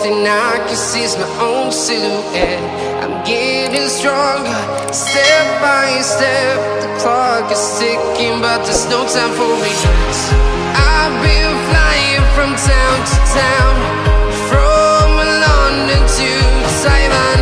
thing I can see is my own silhouette. I'm getting stronger, step by step. The clock is ticking, but there's no time for regrets. I've been flying from town to town, from London to Taiwan.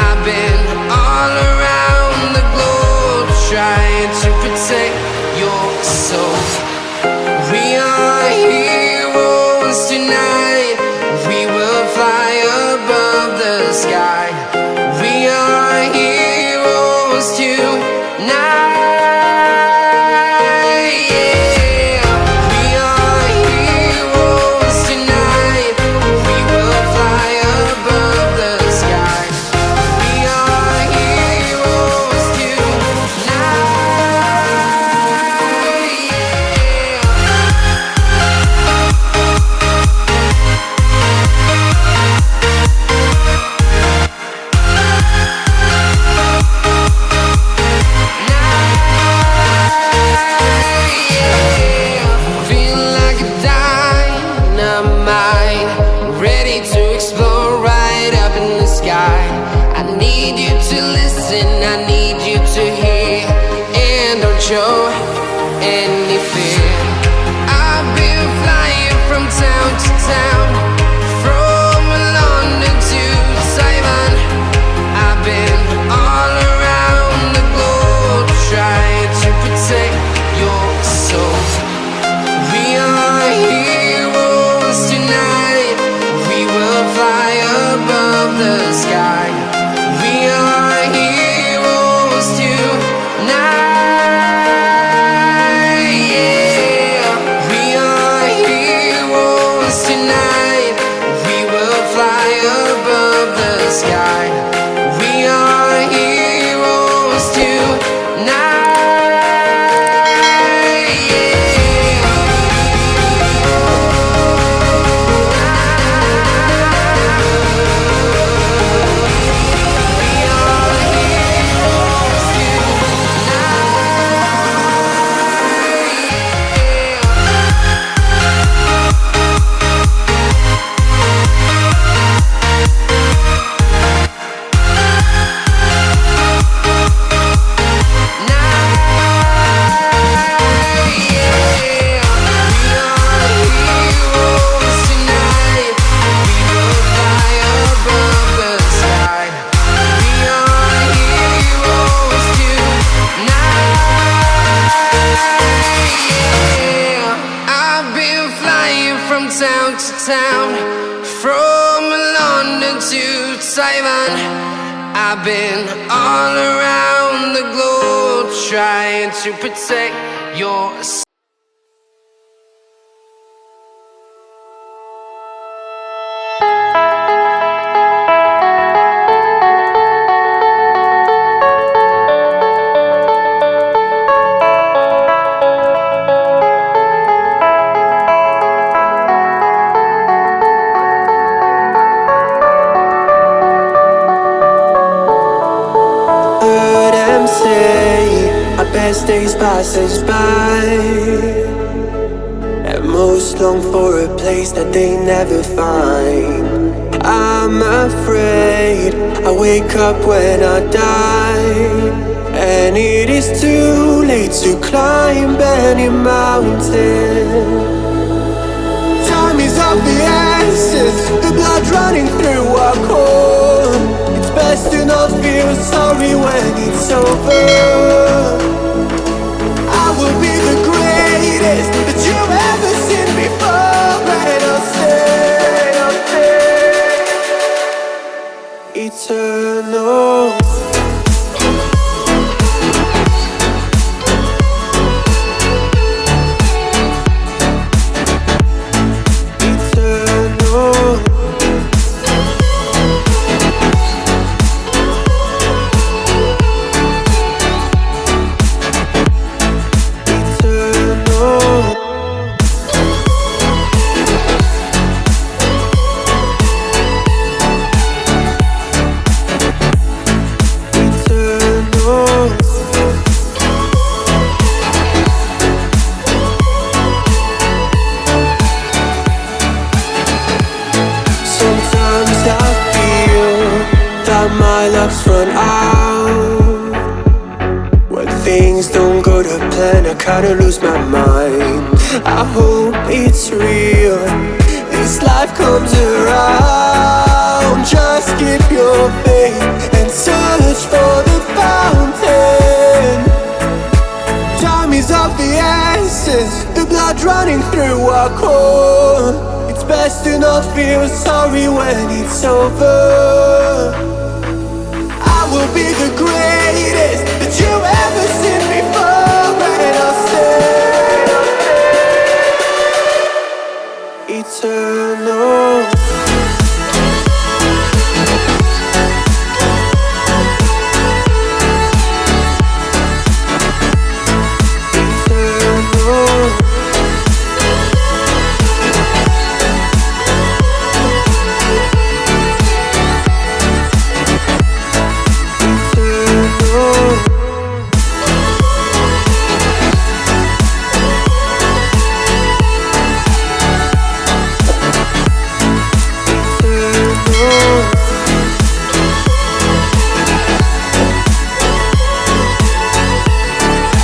I've been all around the globe, trying to protect your soul. We are heroes tonight. We will fly above the sky. We are heroes tonight. Yeah. We are heroes tonight. We will fly above the sky. We are heroes tonight. Show any fear. I've been flying from town to town, from London to Taiwan. I've been all around the globe, trying to protect your soul. We are heroes tonight. We will fly above the sky. We are heroes tonight. Sky. We are heroes tonight. Yeah. We are heroes town to town, from London to Taiwan. I've been all around the globe, trying to protect your soul. Best days pass us by, and most long for a place that they never find. I'm afraid I wake up when I die, and it is too late to climb any mountain. Time is of the essence, the blood running through our core. It's best to not feel sorry when it's over. I will be the greatest that you've ever seen before, and I'll stay eternal. that my luck's run out. When things don't go to plan, I kinda lose my mind. I hope it's real, this life comes around. Just keep your faith and search for the fountain. Time is of the essence, the blood running through our core. It's best to not feel sorry when it's over.